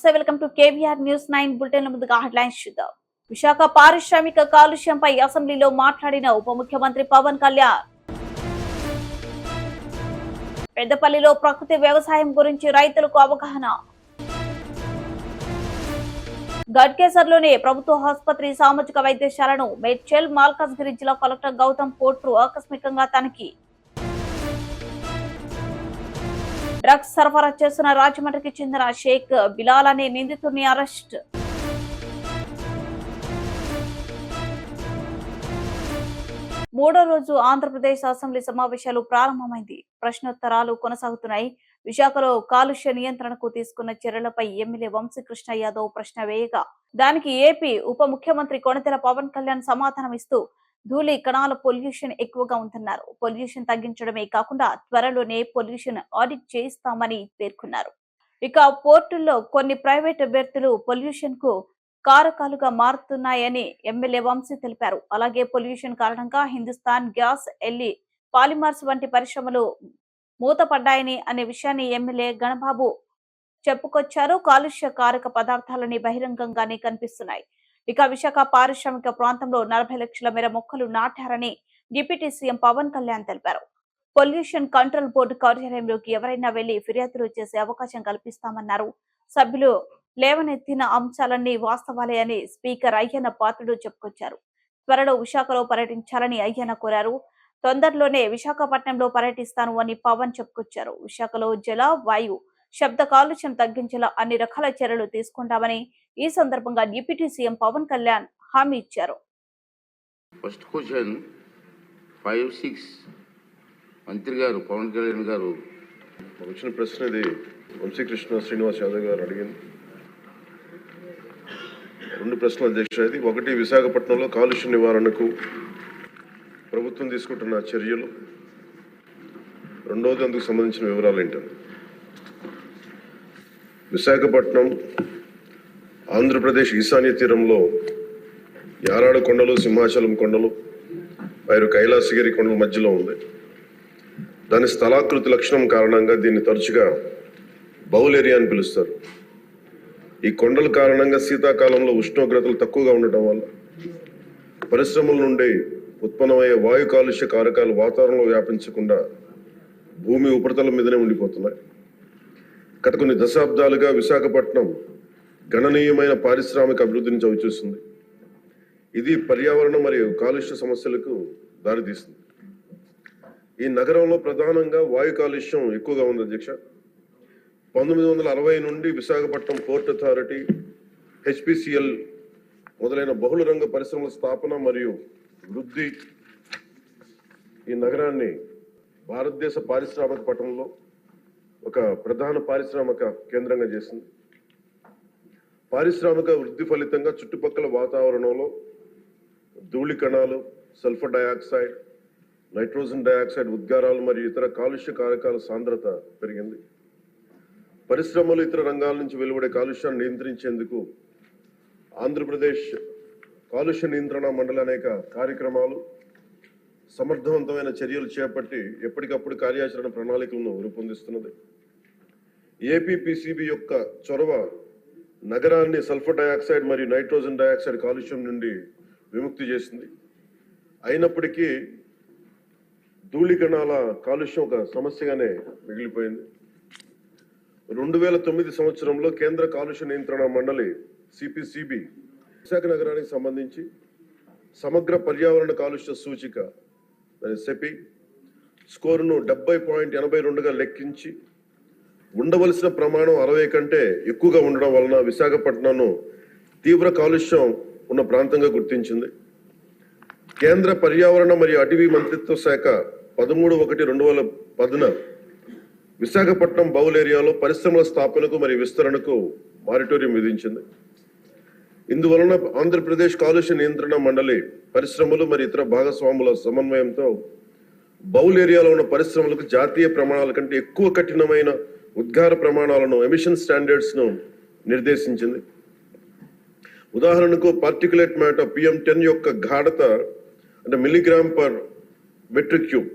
నమస్తే, welcome to KVR news 9 bulletin. ముందుగా headlines చూద్దాం. విశాఖ పారిశ్రామిక కాలుష్యంపై అసెంబ్లీలో మాట్లాడిన ఉప ముఖ్యమంత్రి పవన్ కళ్యాణ్. పెద్దపల్లిలో ప్రకృతి వ్యవసాయం గురించి రైతులకు అవగాహన. గడ్కేసర్లోని ప్రభుత్వ ఆసుపత్రి సామాజిక వైద్యశాలను మేడ్చల్ మల్కాజ్గిరి జిల్లా కలెక్టర్ గౌతమ్ పోట్రు ఆకస్మికంగా తనిఖీ. డ్రగ్స్ సరఫరా చేస్తున్న రాజమండ్రికి చెందిన షేక్ బిలాల్ అనే నిందితుడిని అరెస్ట్. మూడో రోజు ఆంధ్రప్రదేశ్ అసెంబ్లీ సమావేశాలు ప్రారంభమైంది. ప్రశ్నోత్తరాలు కొనసాగుతున్నాయి. విశాఖలో కాలుష్య నియంత్రణకు తీసుకున్న చర్యలపై ఎమ్మెల్యే వంశీకృష్ణ యాదవ్ ప్రశ్న వేయగా దానికి ఏపీ ఉప ముఖ్యమంత్రి కొణిదెల పవన్ కళ్యాణ్ సమాధానం ఇస్తూ ధూళి కణాల పొల్యూషన్ ఎక్కువగా ఉందన్నారు. పొల్యూషన్ తగ్గించడమే కాకుండా త్వరలోనే పొల్యూషన్ ఆడిట్ చేయిస్తామని పేర్కొన్నారు. ఇక పోర్టుల్లో కొన్ని ప్రైవేట్ అభ్యర్థులు పొల్యూషన్ కు కారకాలుగా మారుతున్నాయని ఎమ్మెల్యే వంశీ తెలిపారు. అలాగే పొల్యూషన్ కారణంగా హిందుస్థాన్ గ్యాస్, ఎల్లి పాలిమర్స్ వంటి పరిశ్రమలు మూతపడ్డాయని అనే విషయాన్ని ఎమ్మెల్యే గణబాబు చెప్పుకొచ్చారు. కాలుష్య కారక పదార్థాలని బహిరంగంగానే కనిపిస్తున్నాయి. ఇక విశాఖ పారిశ్రామిక ప్రాంతంలో 40 లక్షల మేర మొక్కలు నాటారని డిప్యూటీ సీఎం పవన్ కళ్యాణ్ తెలిపారు. పొల్యూషన్ కంట్రోల్ బోర్డు కార్యాలయంలోకి ఎవరైనా వెళ్లి ఫిర్యాదులు చేసే అవకాశం కల్పిస్తామన్నారు. సభ్యులు లేవనెత్తిన అంశాలన్నీ వాస్తవాలే అని స్పీకర్ అయ్యన్న పాత్రుడు చెప్పుకొచ్చారు. త్వరలో విశాఖలో పర్యటించాలని అయ్యన్న కోరారు. తొందరలోనే విశాఖపట్నంలో పర్యటిస్తాను అని పవన్ చెప్పుకొచ్చారు. విశాఖలో జల, వాయు, శబ్ద కాలుష్యం తగ్గించేలా అన్ని రకాల చర్యలు తీసుకుంటామని ఈ సందర్భంగా డిప్యూటీ సీఎం పవన్ కళ్యాణ్ హామీ ఇచ్చారు. ఫస్ట్ క్వశ్చన్ 5-6 మంత్రి గారు పవన్ కళ్యాణ్ గారు వచ్చిన ప్రశ్న ఇది వంశీకృష్ణ శ్రీనివాస్ యాదవ్ గారు అడిగింది. 2 ప్రశ్నలు అధ్యక్ష. ఇది ఒకటి, విశాఖపట్నంలో కాలుష్య నివారణకు ప్రభుత్వం తీసుకుంటున్న చర్యలు. రెండవది, అందుకు సంబంధించిన వివరాలు ఏంటని. విశాఖపట్నం ఆంధ్రప్రదేశ్ ఈశాన్య తీరంలో యారాడ కొండలు, సింహాచలం కొండలు, పైరు కైలాసగిరి కొండల మధ్యలో ఉంది. దాని స్థలాకృతి లక్షణం కారణంగా దీన్ని తరచుగా బౌల్ ఏరియా అని పిలుస్తారు. ఈ కొండల కారణంగా శీతాకాలంలో ఉష్ణోగ్రతలు తక్కువగా ఉండటం వల్ల పరిశ్రమల నుండి ఉత్పన్నమయ్యే వాయు కాలుష్య కారకాలు వాతావరణంలో వ్యాపించకుండా భూమి ఉపరితలం మీదనే ఉండిపోతున్నాయి. గత కొన్ని దశాబ్దాలుగా విశాఖపట్నం గణనీయమైన పారిశ్రామిక అభివృద్ధిని చవిచూస్తుంది. ఇది పర్యావరణం మరియు కాలుష్య సమస్యలకు దారితీస్తుంది. ఈ నగరంలో ప్రధానంగా వాయు కాలుష్యం ఎక్కువగా ఉంది అధ్యక్ష. 1960 నుండి విశాఖపట్నం పోర్ట్ అథారిటీ, HPCL మొదలైన బహుళ రంగ పరిశ్రమల స్థాపన మరియు వృద్ధి ఈ నగరాన్ని భారతదేశ పారిశ్రామిక పట్టణంలో ఒక ప్రధాన పారిశ్రామిక కేంద్రంగా చేసింది. పారిశ్రామిక వృద్ధి ఫలితంగా చుట్టుపక్కల వాతావరణంలో ధూళి కణాలు, సల్ఫర్ డయాక్సైడ్, నైట్రోజన్ డయాక్సైడ్ ఉద్గారాలు మరియు ఇతర కాలుష్య కారకాల సాంద్రత పెరిగింది. పరిశ్రమలు, ఇతర రంగాల నుంచి వెలువడే కాలుష్యాన్ని నియంత్రించేందుకు ఆంధ్రప్రదేశ్ కాలుష్య నియంత్రణ మండలి అనేక కార్యక్రమాలు, సమర్థవంతమైన చర్యలు చేపట్టి ఎప్పటికప్పుడు కార్యాచరణ ప్రణాళికలను రూపొందిస్తున్నది. ఏపీపీసీబీ యొక్క చొరవ నగరాన్ని సల్ఫర్ డయాక్సైడ్ మరియు నైట్రోజన్ డయాక్సైడ్ కాలుష్యం నుండి విముక్తి చేసింది. అయినప్పటికీ ధూళి కణాల కాలుష్యం ఒక సమస్యగానే మిగిలిపోయింది. 2009 సంవత్సరంలో కేంద్ర కాలుష్య నియంత్రణ మండలి CPCB విశాఖ నగరానికి సంబంధించి సమగ్ర పర్యావరణ కాలుష్య సూచిక సెపి స్కోరును 70.82గా లెక్కించి ఉండవలసిన ప్రమాణం 60 కంటే ఎక్కువగా ఉండడం వలన విశాఖపట్నంను తీవ్ర కాలుష్యం ఉన్న ప్రాంతంగా గుర్తించింది. కేంద్ర పర్యావరణ మరియు అటవీ మంత్రిత్వ శాఖ 13/1/2010 విశాఖపట్నం బౌల్ ఏరియాలో పరిశ్రమల స్థాపనకు మరియు విస్తరణకు మారిటోరియం విధించింది. ఇందువలన ఆంధ్రప్రదేశ్ కాలుష్య నియంత్రణ మండలి పరిశ్రమలు మరియు ఇతర భాగస్వాముల సమన్వయంతో బౌల్ ఏరియాలో ఉన్న పరిశ్రమలకు జాతీయ ప్రమాణాల కంటే ఎక్కువ కఠినమైన ఉద్గార ప్రమాణాలను, ఎమిషన్ స్టాండర్డ్స్ ను నిర్దేశించింది. ఉదాహరణకు పార్టికులేట్ మ్యాటర్ PM10 యొక్క గాఢత అంటే మిల్లీగ్రామ్/మెట్రిక్ క్యూబ్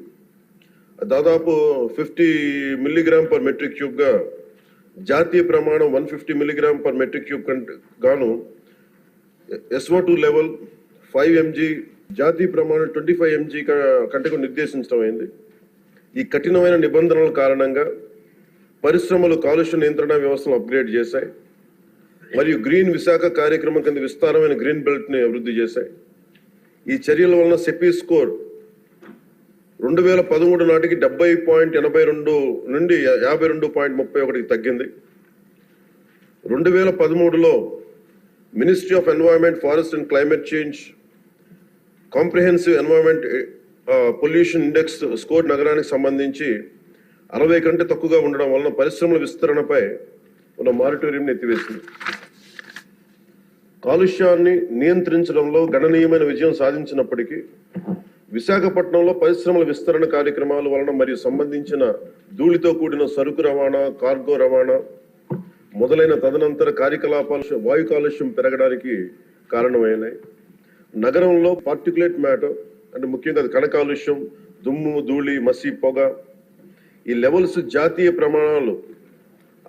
దాదాపు 50 మిల్లీగ్రామ్/మెట్రిక్ క్యూబ్ గా జాతీయ ప్రమాణం 150 మిల్లీగ్రామ్ పర్ మెట్రిక్ క్యూబ్ కంటే గాను SO2 లెవెల్ 5 mg, జాతీయ ప్రమాణం 25 mg కంటే నిర్దేశించడం అయింది. ఈ కఠినమైన నిబంధనల కారణంగా పరిశ్రమలు కాలుష్య నియంత్రణ వ్యవస్థను అప్గ్రేడ్ చేశాయి మరియు గ్రీన్ విశాఖ కార్యక్రమం కింద విస్తారమైన గ్రీన్ బెల్ట్ ని అభివృద్ధి చేశాయి. ఈ చర్యల వలన సెపీ స్కోర్ 2013 నాటికి 70.82 నుండి 52.31కి తగ్గింది. 2013లో ministry of environment, forest and climate change comprehensive environment pollution index score నగరానికి సంబంధించి 60 కంటే తక్కువగా ఉండడం వలన పరిశ్రమల విస్తరణపై ఉన్న మారిటోరియం ఎత్తివేసింది. కాలుష్యాన్ని నియంత్రించడంలో గణనీయమైన విజయం సాధించినప్పటికీ విశాఖపట్నంలో పరిశ్రమల విస్తరణ కార్యక్రమాల వలన మరియు సంబంధించిన ధూళితో కూడిన సరుకు రవాణా, కార్గో రవాణా మొదలైన తదనంతర కార్యకలాపాలు వాయు కాలుష్యం పెరగడానికి కారణమైనాయి. నగరంలో పార్టికులేట్ మ్యాటర్ అంటే ముఖ్యంగా అది కణ కాలుష్యం, దుమ్ము, ధూళి, మసి, పొగ ఈ లెవెల్స్ జాతీయ ప్రమాణాలు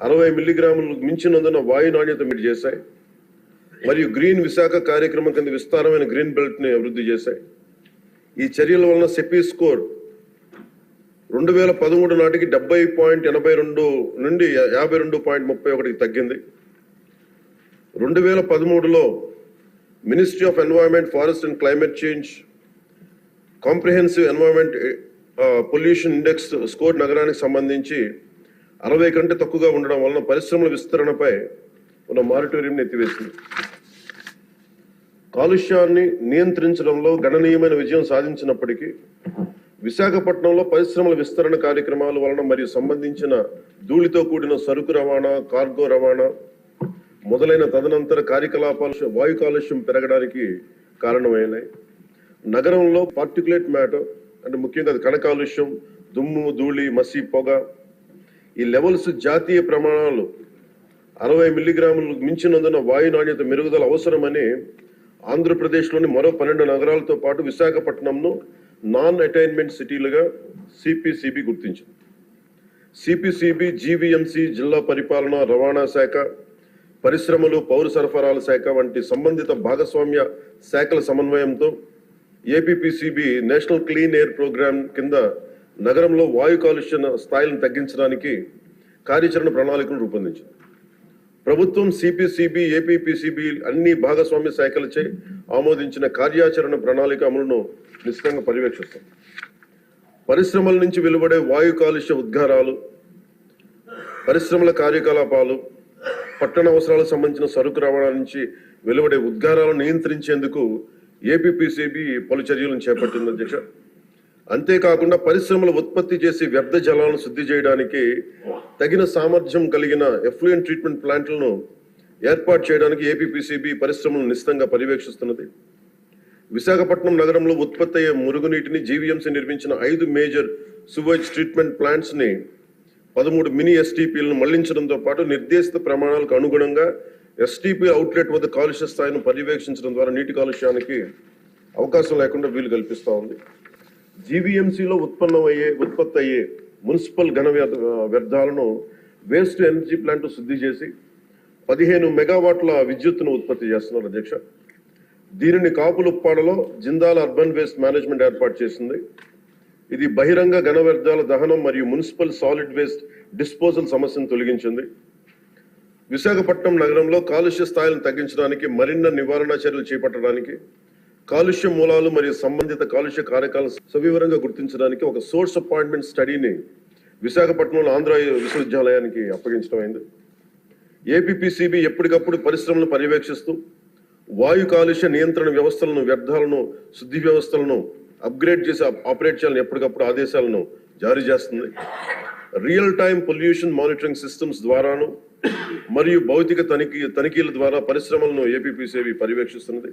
60 మిల్లీగ్రాములు మించినందున వాయు నాణ్యత మీట్ చేశాయి మరియు గ్రీన్ విశాఖ కార్యక్రమం కింద విస్తారమైన గ్రీన్ బెల్ట్ ని అభివృద్ధి చేశాయి. ఈ చర్యల వలన సెపీ స్కోర్ 2013 నాటికి 70.82 నుండి 52.31కి తగ్గింది. 2013లో ministry of environment, forest and climate change comprehensive environment pollution index score నగరానికి సంబంధించి 60 కంటే తక్కువగా ఉండడం వలన పరిశ్రమల విస్తరణపై ఉన్న మారిటోరియం ఎత్తివేసింది. కాలుష్యాన్ని నియంత్రించడంలో గణనీయమైన విజయం సాధించినప్పటికీ విశాఖపట్నంలో పరిశ్రమల విస్తరణ కార్యక్రమాల వలన మరియు సంబంధించిన ధూళితో కూడిన సరుకు రవాణా, కార్గో రవాణా మొదలైన తదనంతర కార్యకలాపాలు వాయు కాలుష్యం పెరగడానికి కారణమైనాయి. నగరంలో పార్టికులేట్ మ్యాటర్ అంటే ముఖ్యంగా అది కణ కాలుష్యం, దుమ్ము, ధూళి, మసి, పొగ ఈ లెవెల్స్ జాతీయ ప్రమాణాలు 60 మిల్లీగ్రాములు మించినందున వాయు నాణ్యత మెరుగుదల అవసరమని ఆంధ్రప్రదేశ్లోని మరో 12 నగరాలతో పాటు విశాఖపట్నంను నాన్ అటైన్మెంట్ సిటీలుగా సిపిసిబి గుర్తించింది. సిపిసిబి జీవీఎంసీ, జిల్లా పరిపాలన, రవాణా శాఖ, పరిశ్రమలు, పౌర సరఫరాల శాఖ వంటి సంబంధిత భాగస్వామ్య శాఖల సమన్వయంతో APPCB national clean air programme కింద నగరంలో వాయు కాలుష్య స్థాయిలను తగ్గించడానికి కార్యాచరణ ప్రణాళికను రూపొందించింది. ప్రభుత్వం సిపిసిబి, ఏపీపీసీబీ అన్ని భాగస్వామ్య శాఖలచే ఆమోదించిన కార్యాచరణ ప్రణాళిక అమలును నిశ్చితంగా పర్యవేక్షిస్తాం. పరిశ్రమల నుంచి వెలువడే వాయు కాలుష్య ఉద్గారాలు, పరిశ్రమల కార్యకలాపాలు, పట్టణ అవసరాలకు సంబంధించిన సరుకు రవాణా నుంచి వెలువడే ఉద్గారాలను నియంత్రించేందుకు ఏపీపీసీబీ పలు చర్యలను చేపట్టింది అధ్యక్ష. అంతేకాకుండా పరిశ్రమలు ఉత్పత్తి చేసి వ్యర్థ జలాలను శుద్ధి చేయడానికి తగిన సామర్థ్యం కలిగిన ఎఫ్లూయెంట్ ట్రీట్మెంట్ ప్లాంట్లను ఏర్పాటు చేయడానికి ఏపీపీసీబీ పరిశ్రమలను నిశ్చితంగా పర్యవేక్షిస్తున్నది. విశాఖపట్నం నగరంలో ఉత్పత్తి అయ్యే మురుగునీటిని జీవీఎంసీ నిర్మించిన 5 మేజర్ సువేజ్ ట్రీట్మెంట్ ప్లాంట్స్ ని 13 మినీ ఎస్టీపీలను మళ్లించడంతో పాటు నిర్దేశిత ప్రమాణాలకు అనుగుణంగా ఎస్టీపీ అవుట్లెట్ వద్ద కాలుష్య స్థాయిని పర్యవేక్షించడం ద్వారా నీటి కాలుష్యానికి అవకాశం లేకుండా వీలు కల్పిస్తూ ఉంది. జీవీఎంసీలో ఉత్పత్తి అయ్యే మున్సిపల్ ఘన వ్యర్థాలను వేస్ట్ ఎనర్జీ ప్లాంట్ శుద్ధి చేసి 15 మెగావాట్ల విద్యుత్తును ఉత్పత్తి చేస్తున్నారు అధ్యక్ష. దీనిని కాపులుప్పాడలో జిందాల్ అర్బన్ వేస్ట్ మేనేజ్మెంట్ ఏర్పాటు చేసింది. ఇది బహిరంగ ఘన వ్యర్థాల దహనం మరియు మున్సిపల్ సాలిడ్ వేస్ట్ డిస్పోజల్ సమస్యను తొలగించింది. విశాఖపట్నం నగరంలో కాలుష్య స్థాయిలను తగ్గించడానికి, మరిన్ని నివారణ చర్యలు చేపట్టడానికి, కాలుష్య మూలాలు మరియు సంబంధిత కాలుష్య కారకాలను సవివరంగా గుర్తించడానికి ఒక సోర్స్ అపాయింట్మెంట్ స్టడీని విశాఖపట్నంలో ఆంధ్ర విశ్వవిద్యాలయానికి అప్పగించడం అయింది. ఏపీపీసీబీ ఎప్పటికప్పుడు పరిశ్రమలను పర్యవేక్షిస్తూ వాయు కాలుష్య నియంత్రణ వ్యవస్థలను, వ్యర్థాలను శుద్ధి వ్యవస్థలను అప్గ్రేడ్ చేసి ఆపరేట్ చేయాలని ఎప్పటికప్పుడు ఆదేశాలను జారీ చేస్తుంది. Real time pollution monitoring systems ద్వారాను మరియు భౌతిక తనిఖీల ద్వారా పరిశ్రమలను ఏపీపీసీబీ పర్యవేక్షిస్తున్నది.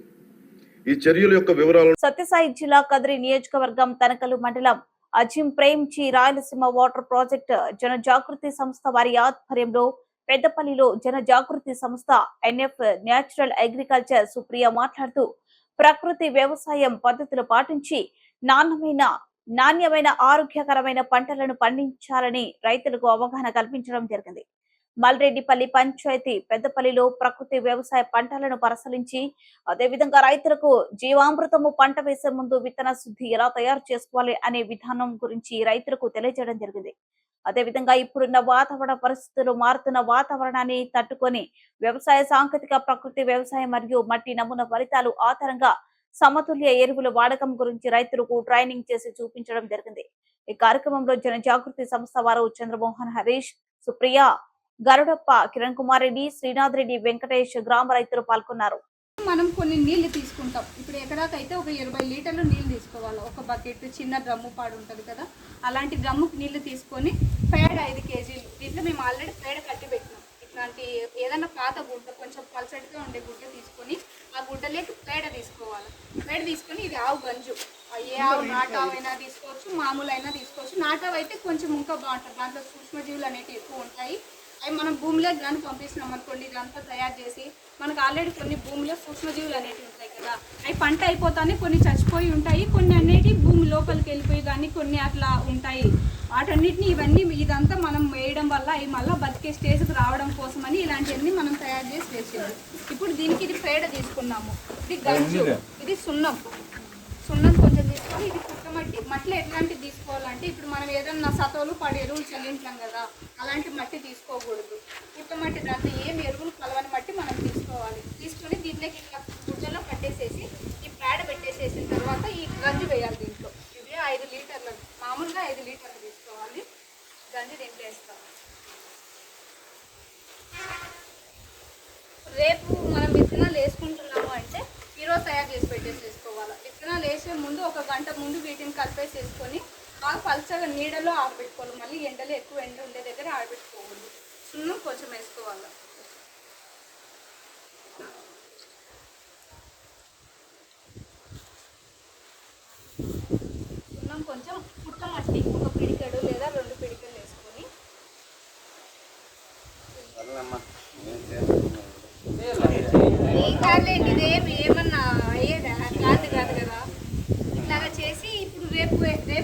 ఈ చర్యల యొక్క వివరాలను సత్యసాయి జిల్లా కదిరి నియోజకవర్గం తనకలు మండలం అజిం ప్రేమ్చి రాయలసీమ వాటర్ ప్రాజెక్ట్ జన జాగృతి సంస్థ వారి ఆధ్వర్యంలో పెద్దపల్లిలో జన జాగృతి సంస్థ ఎన్ఎఫ్ న్యాచురల్ అగ్రికల్చర్ సుప్రియ మాట్లాడుతూ ప్రకృతి వ్యవసాయం పద్ధతులు పాటించి నాణ్యమైన ఆరోగ్యకరమైన పంటలను పండించాలని రైతులకు అవగాహన కల్పించడం జరిగింది. మల్రెడ్డిపల్లి పంచాయతీ పెద్దపల్లిలో ప్రకృతి వ్యవసాయ పంటలను పరిశీలించి అదేవిధంగా రైతులకు జీవామృతము పంట వేసే ముందు విత్తన శుద్ధి ఎలా తయారు చేసుకోవాలి అనే విధానం గురించి రైతులకు తెలియజేయడం జరిగింది. అదేవిధంగా ఇప్పుడున్న వాతావరణ పరిస్థితులు మారుతున్న వాతావరణాన్ని తట్టుకొని వ్యవసాయ సాంకేతిక ప్రకృతి వ్యవసాయం మరియు మట్టి నమూనా ఫలితాలు ఆధారంగా సమతుల్య ఎరువుల వాడకం గురించి రైతులకు ట్రైనింగ్ చేసి చూపించడం జరిగింది. ఈ కార్యక్రమంలో జన జాగృతి సంస్థ వారు చంద్రమోహన్, హరీష్, సుప్రియ, గరుడప్ప, కిరణ్ కుమార్ రెడ్డి, శ్రీనాథ్ రెడ్డి, వెంకటేష్ గ్రామ రైతులు పాల్గొన్నారు. మనం కొన్ని నీళ్లు తీసుకుంటాం. ఇప్పుడు ఎకరాకైతే ఒక 20 లీటర్లు నీళ్ళు తీసుకోవాలి. ఒక బకెట్ చిన్న డ్రమ్ము పాడు ఉంటుంది కదా, అలాంటి డ్రమ్ముకి నీళ్లు తీసుకొని పేడ 5 కేజీలు. దీంట్లో మేము ఆల్రెడీ పేడ కట్టి పెట్టినాం. ఇట్లాంటి ఏదైనా పాత గుడ్డ, కొంచెం పల్చడిగా ఉండే గుడ్డ తీసుకొని ఆ గుడ్డలోకి పేడ తీసుకోవాలి. పేడ తీసుకొని ఇది ఆవు గంజు, ఏ ఆవు నాటావు అయినా తీసుకోవచ్చు, మామూలు అయినా తీసుకోవచ్చు. నాటావు అయితే కొంచెం ఇంకా బాగుంటుంది, దాంట్లో సూక్ష్మజీవులు అనేవి ఎక్కువ ఉంటాయి. అవి మనం భూమిలోకి కానీ పంపిస్తున్నాం అనుకోండి, ఇదంతా తయారు చేసి మనకు ఆల్రెడీ కొన్ని భూమిలో సూక్ష్మజీవులు అనేటివి ఉంటాయి కదా, అవి పంట అయిపోతానే కొన్ని చచ్చిపోయి ఉంటాయి, కొన్ని అనేటివి భూమి లోపలికి వెళ్ళిపోయి కానీ కొన్ని అట్లా ఉంటాయి. వాటన్నిటిని ఇదంతా మనం వేయడం వల్ల అవి మళ్ళీ బతికే స్టేజ్కి రావడం కోసమని ఇలాంటివన్నీ మనం తయారు చేసి వేసేది. ఇప్పుడు దీనికి ఇది పేడ తీసుకున్నాము, ఇది గంజు, ఇది సున్నం కొంచెం తీసుకొని, ఇది పుట్టమట్టి. మట్టిలో ఎట్లాంటివి తీసుకోవాలంటే ఇప్పుడు మనం ఏదన్నా సతోలు పడి ఎరువులు చల్లించాం కదా, అలాంటి మట్టి తీసుకోకూడదు. పుట్టమట్టి దాంట్లో ఏం ఎరువులు కలవని మట్టి మనం తీసుకోవాలి. తీసుకొని దీంట్లోకి ఇట్లా గుడ్డలో కట్టేసేసి ఈ పేడ పెట్టేసేసిన తర్వాత ఈ గంజు వేయాలి. దీంట్లో ఇవి 5 లీటర్లు, మామూలుగా 5 లీటర్లు తీసుకోవాలి. గంజు దీంట్లో వేస్తాం. రేపు మనం విత్తనాలు వేసుకుంటున్నాము అంటే ఈరోజు తయారు చేసి పెట్టేసేసుకోవాలి. విత్తనాలు వేసే ముందు 1 గంట ముందు వీటిని కలిపేసేసుకొని బాగా పల్చగా నీడలో ఆరబెట్టుకోవాలి. మళ్ళీ ఎండలో ఎక్కువ ఎండ ఉండే దగ్గర ఆరబెట్టుకోకూడదు. సున్నం కొంచెం వేసుకోవాలి. సున్నం కొంచెం, పుట్టమట్టి 1 పిడికెడు లేదా 2 పిడికెలు వేసుకొని, కాదులేండి ఇదేమి ఏమన్నా అయ్యేదా, కాదు కదా. ఇట్లాగా చేసి ఇప్పుడు రేపు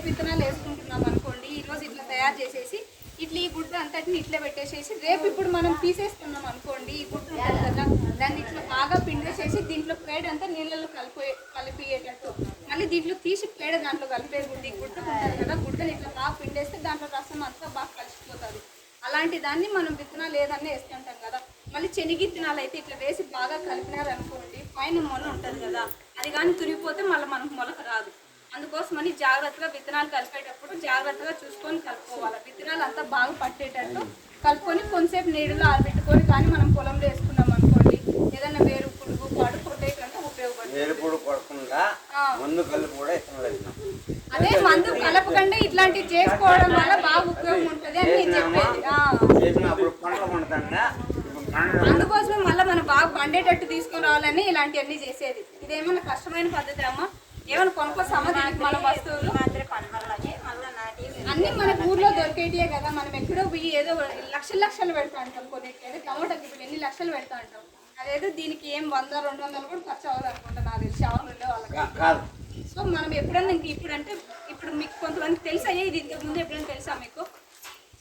విత్తనాలు వేసుకుంటున్నాం అనుకోండి, ఈరోజు ఇట్లా తయారు చేసేసి ఇట్లా ఈ గుడ్డ అంతటిని ఇట్లా పెట్టేసేసి రేపు ఇప్పుడు మనం తీసేస్తున్నాం అనుకోండి, ఈ గుడ్డ ఉంటుంది కదా, దాన్ని ఇట్లా బాగా పిండేసేసి దీంట్లో పేడ అంతా నీళ్ళలో కలిపేటట్టు మళ్ళీ దీంట్లో తీసి పేడ దాంట్లో కలిపేయకూడదు. ఈ గుడ్డ ఉంటుంది కదా, గుడ్డని ఇట్లా బాగా పిండేస్తే దాంట్లో రసం అంతా బాగా కలిసిపోతుంది. అలాంటి దాన్ని మనం విత్తనాలు ఏదన్నా వేస్తుంటాం కదా, మళ్ళీ శనగిత్తనాలు అయితే ఇట్లా వేసి బాగా కలిపినారనుకోండి, పైన మొల ఉంటుంది కదా, అది కానీ తురిగిపోతే మళ్ళీ మనకు మొలక రాదు. అందుకోసమని జాగ్రత్తగా విత్తనాలు కలిపేటప్పుడు జాగ్రత్తగా చూసుకొని కలుపుకోవాలి. విత్తనాలు అంతా బాగా పట్టేటట్టు కలుపుకొని కొంతసేపు నీళ్ళలో ఆరబెట్టుకొని కానీ మనం పొలంలో వేసుకున్నాం అనుకోండి, ఏదైనా వేరు పురుగు పాడు కొట్టేయకుండా ఉపయోగపడుతుంది. అదే మందు కలపకుండా ఇట్లాంటివి చేసుకోవడం వల్ల బాగా ఉపయోగం ఉంటుంది అని నేను చెప్పేది. అందుకోసమే మళ్ళీ మనం బాగా పండేటట్టు తీసుకొని రావాలని ఇలాంటివన్నీ చేసేది. ఇదేమన్నా కష్టమైన పద్ధతి అమ్మా? ఏమైనా కొనుక్కొస్తామా దీనికి మన వస్తువులు? అన్నీ మన ఊర్లో దొరికేటియే కదా, మనం ఎక్కడో పోయి ఏదో లక్షలు పెడతా ఉంటాం. కొన్నిటికి టమోటాకి ఇప్పుడు ఎన్ని లక్షలు పెడతా ఉంటాం, అదేదో దీనికి ఏం 100-200 కూడా ఖర్చు అవ్వదు అనుకుంటా నాకు తెలిసి, ఆవులు ఉండే వాళ్ళకి. సో మనం ఎప్పుడన్నా ఇప్పుడు మీకు కొంతమందికి తెలుసా, ఇది ఇంతకు ముందు ఎప్పుడైనా తెలుసా మీకు?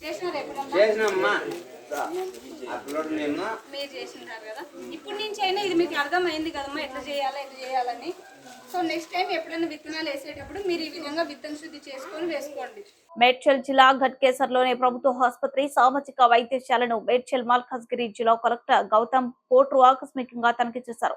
చేసినారు ఎప్పుడన్నా? మీరు చేసినారు కదా. ఇప్పుడు నుంచి అయినా ఇది మీకు అర్థమైంది కదమ్మా, ఎట్లా చేయాలని. సో నెక్స్ట్ టైం ఎప్పుడైనా విత్తనాలు వేసేటప్పుడు మీరు ఈ విధంగా విత్తన శుద్ధి చేసుకొని వేసుకోండి. మేడ్చల్ జిల్లా ఘట్కేసర్లోని ప్రభుత్వ ఆసుపత్రి సామాజిక వైద్యశాలను మేడ్చల్ మల్కాజ్గిరి జిల్లా కలెక్టర్ గౌతమ్ కోట్రు ఆకస్మికంగా తనిఖీ చేశారు.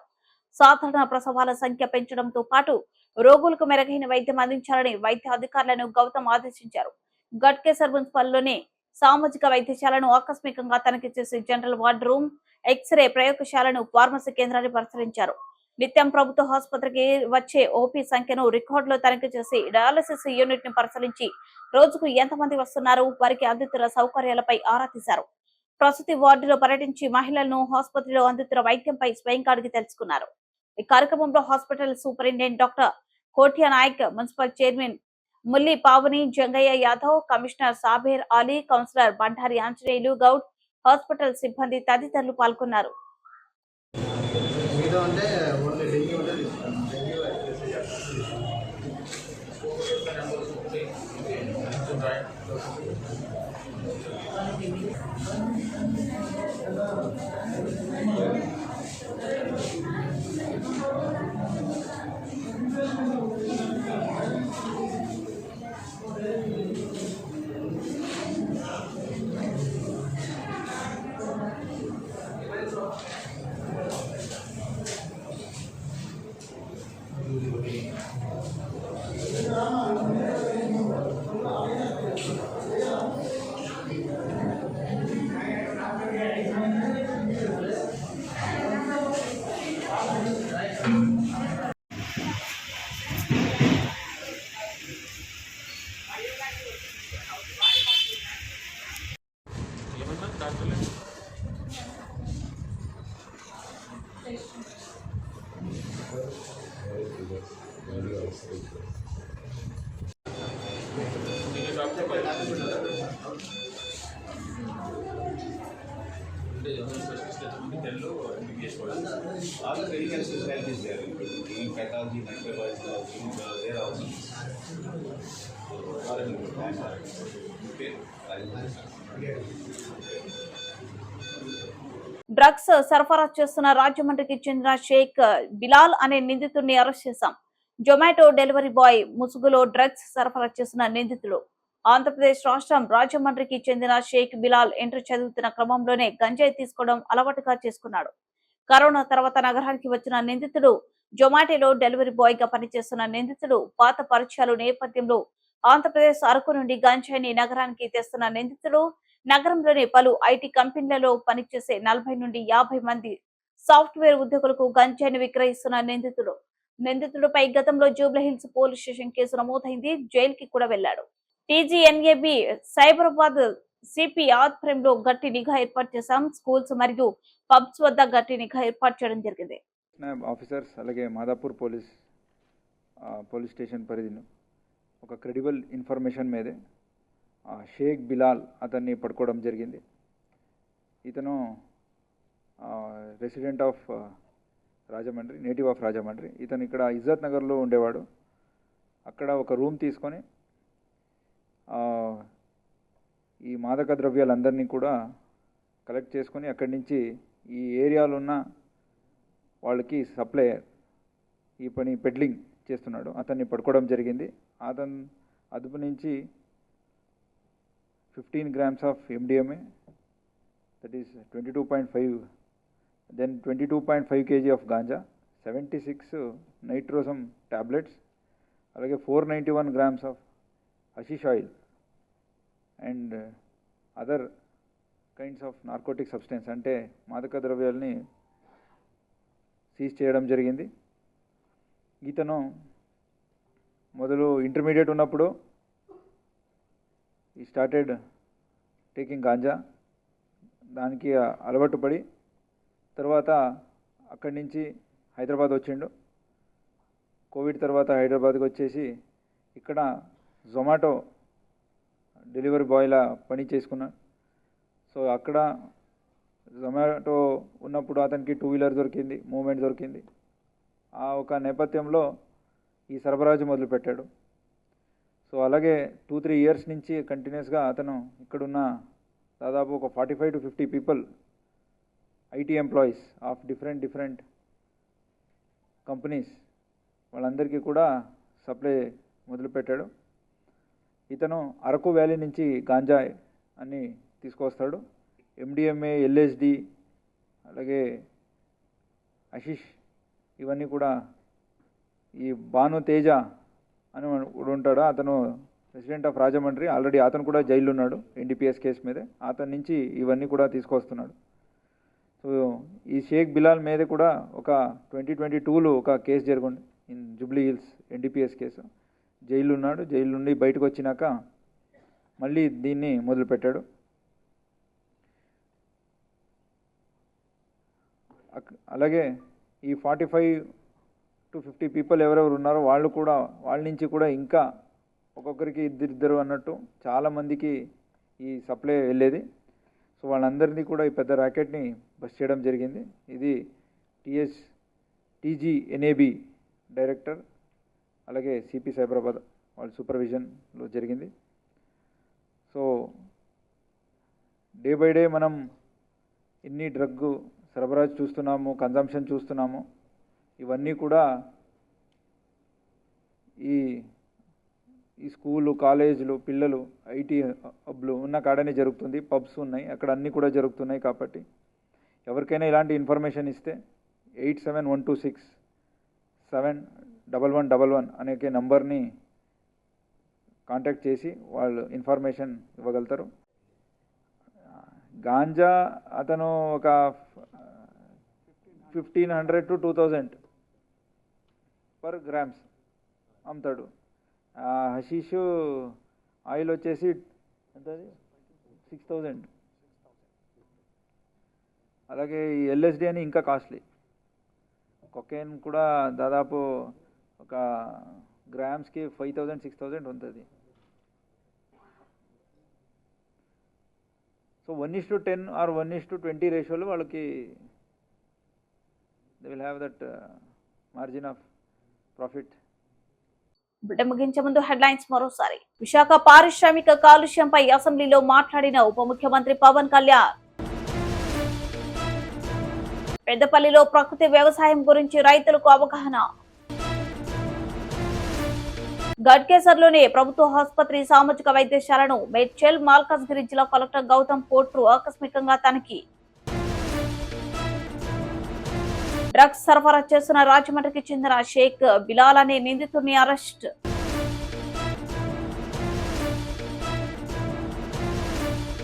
సాధారణ ప్రసవాల సంఖ్య పెంచడంతో పాటు రోగులకు మెరుగైన వైద్యం అందించాలని వైద్య అధికారులను గౌతమ్ ఆదేశించారు. ఘట్కేసర్ మున్సిపల్లోని సామాజిక వైద్యశాలను ఆకస్మికంగా తనిఖీ చేసి జనరల్ వార్డ్ రూమ్, ఎక్స్రే ప్రయోగశాలను, ఫార్మసీ కేంద్రాన్ని పరిశీలించారు. నిత్యం ప్రభుత్వ ఆసుపత్రికి వచ్చే ఓపీ సంఖ్యను రికార్డులో తనిఖీ చేసి డయాలసిస్ యూనిట్ ని పరిశీలించి రోజుకు ఎంతమంది వస్తున్నారు, వారికి అందుతున్న సౌకర్యాలపై ఆరా తీశారు. ప్రసూతి వార్డులో పర్యటించి మహిళలను ఆసుపత్రిలో అందుతున్న వైద్యంపై స్వయంగా అడిగి తెలుసుకున్నారు. ఈ కార్యక్రమంలో hospital superintendent doctor Kotya Nayak, municipal chairman Mulli Pavani, Jangaiah Yadav, commissioner Saber Ali, councillor Bandari Anjaneyulu Goud, hospital సిబ్బంది తదితరులు పాల్గొన్నారు. All the medical specialties there, including pathology, microbiology, there also. Drugs సరఫరా చేస్తున్న రాజమండ్రికి చెందిన షేక్ బిలాల్ అనే నిందితుడిని అరెస్ట్ చేశాం. జొమాటో డెలివరీ బాయ్ ముసుగులో డ్రగ్స్ సరఫరా చేస్తున్న నిందితుడు. ఆంధ్రప్రదేశ్ రాష్ట్రం రాజమండ్రికి చెందిన షేక్ బిలాల్ ఇంటర్ చదువుతున్న క్రమంలోనే గంజాయి తీసుకోవడం అలవాటుగా చేసుకున్నాడు. కరోనా తర్వాత నగరానికి వచ్చిన నిందితుడు జొమాటోలో డెలివరీ బాయ్ గా పనిచేస్తున్న నిందితుడు పాత పరిచయాలు నేపథ్యంలో ఆంధ్రప్రదేశ్ అరకు నుండి గంజాయిని నగరానికి తెస్తున్న నిందితుడు నగరంలోని పలు ఐటీ కంపెనీలలో పనిచేసే 40 నుండి 50 మంది సాఫ్ట్వేర్ ఉద్యోగులకు గంజాయిని విక్రయిస్తున్న నిందితుడిపై గతంలో జూబ్లీహిల్స్ పోలీస్ స్టేషన్ కేసు నమోదైంది. జైలుకి కూడా వెళ్లాడు. టీజీఎన్ఏబి సైబరాబాద్ సిపి ఆధ్వర్యంలో గట్టి నిఘా ఏర్పాటు చేశాం. స్కూల్స్ మరియు పబ్స్ వద్ద గట్టి నిఘా ఏర్పాటు చేయడం జరిగింది. ఆఫీసర్స్ అలాగే మాదాపూర్ పోలీస్ స్టేషన్ పరిధిలో ఒక క్రెడిబుల్ ఇన్ఫర్మేషన్ మీదే షేక్ బిలాల్ అతన్ని పట్టుకోవడం జరిగింది. ఇతను resident of Rajahmundry, native of Rajahmundry. ఇతను ఇక్కడ ఇజ్జత్ నగర్లో ఉండేవాడు. అక్కడ ఒక రూమ్ తీసుకొని ఈ మాదక ద్రవ్యాలందరినీ కూడా కలెక్ట్ చేసుకొని అక్కడి నుంచి ఈ ఏరియాలో ఉన్న వాళ్ళకి సప్లయర్ ఈ పని పెడ్లింగ్ చేస్తున్నాడు. అతన్ని పట్టుకోవడం జరిగింది. అతను అదుపు నుంచి 15 grams of MDMA, that is 22.5, then 22.5 kg of ganja, 76 nitrosum tablets, అలాగే 491 grams of hashish oil and other kinds of narcotic substance అంటే మాదక ద్రవ్యాలని సీజ్ చేయడం జరిగింది. ఇతను మొదలు ఇంటర్మీడియట్ ఉన్నప్పుడు ఈ స్టార్టెడ్ టేకింగ్ గాంజా, దానికి అలవాటు పడి తర్వాత అక్కడి నుంచి హైదరాబాద్ వచ్చిండు. కోవిడ్ తర్వాత హైదరాబాద్కి వచ్చేసి ఇక్కడ జొమాటో డెలివరీ బాయ్లా పని చేసుకున్నాడు. సో అక్కడ జొమాటో ఉన్నప్పుడు అతనికి 2 వీలర్ దొరికింది, మూమెంట్ దొరికింది. ఆ ఒక నేపథ్యంలో ఈ సరఫరాజు మొదలుపెట్టాడు. సో అలాగే 2-3 years నుంచి కంటిన్యూస్గా అతను ఇక్కడున్న దాదాపు ఒక 45 to 50 people IT employees of different companies వాళ్ళందరికీ కూడా సప్లై మొదలుపెట్టాడు. ఇతను అరకు వ్యాలీ నుంచి గాంజా అన్ని తీసుకొస్తాడు. MDMA, LSD అలాగే హషిష్ ఇవన్నీ కూడా ఈ భాను తేజ అని ఉంటాడు. అతను రెసిడెంట్ ఆఫ్ రాజమండ్రి. ఆల్రెడీ అతను కూడా జైల్లో ఉన్నాడు NDPS కేసు మీద. అతని నుంచి ఇవన్నీ కూడా తీసుకొస్తున్నాడు. సో ఈ షేక్ బిలాల్ మీద కూడా ఒక 2022లో ఒక కేసు జరిగింది in Jubilee hills NDPS case. జైల్లో ఉన్నాడు. జైలు నుండి బయటకు వచ్చినాక మళ్ళీ దీన్ని మొదలుపెట్టాడు. అలాగే ఈ 45 to 50 people ఎవరెవరు ఉన్నారో వాళ్ళ నుంచి కూడా ఇంకా ఒక్కొక్కరికి ఇద్దరు అన్నట్టు చాలామందికి ఈ సప్లై వెళ్ళేది. సో వాళ్ళందరినీ కూడా ఈ పెద్ద ర్యాకెట్ని బస్ చేయడం జరిగింది. ఇది TGNAB డైరెక్టర్ అలాగే సిపి సైబరాబాద్ వాళ్ళ సూపర్విజన్లో జరిగింది. సో డే బై డే మనం ఎన్ని డ్రగ్ సరబరాజు చూస్తున్నాము, కన్జంప్షన్ చూస్తున్నాము. ఇవన్నీ కూడా ఈ స్కూలు, కాలేజీలు, పిల్లలు, ఐటీ హబ్లు ఉన్న కాడనే జరుగుతుంది. పబ్స్ ఉన్నాయి, అక్కడ అన్నీ కూడా జరుగుతున్నాయి. కాబట్టి ఎవరికైనా ఇలాంటి ఇన్ఫర్మేషన్ ఇస్తే 8712671111 అనే నంబర్ని కాంటాక్ట్ చేసి వాళ్ళు ఇన్ఫర్మేషన్ ఇవ్వగలుగుతారు. గాంజా అతను ఒక 1500 to 2000 per grams అమ్ముతాడు. హషీష్ ఆయిల్ వచ్చేసి ఎంత, 6000. అలాగే ఈ ఎల్ఎస్డి అని ఇంకా కాస్ట్లీ. కొకైన్ కూడా దాదాపు ఒక గ్రామ్స్కి 5000-6000 ఉంటుంది. సో 1:10 or 1:20 రేషియోలో వాళ్ళకి they will have that margin of profit. బిడ్డ ముగించే ముందు హెడ్లైన్స్ మరోసారి. విశాఖ పారిశ్రామిక కాలుష్యంపై అసెంబ్లీలో మాట్లాడిన ఉప ముఖ్యమంత్రి పవన్ కళ్యాణ్. పెద్దపల్లిలో ప్రకృతి వ్యవసాయం గురించి రైతులకు అవగాహన. గడ్కేసర్లోని ప్రభుత్వ ఆసుపత్రి సామాజిక వైద్యశాలను మేడ్చల్ మల్కాజ్గిరి జిల్లా కలెక్టర్ గౌతమ్ పోట్రు ఆకస్మికంగా తనిఖీ. డ్రగ్స్ సరఫరా చేస్తున్న రాజమండ్రికి చెందిన షేక్ బిలాల్ అనే నిందితుడిని అరెస్ట్.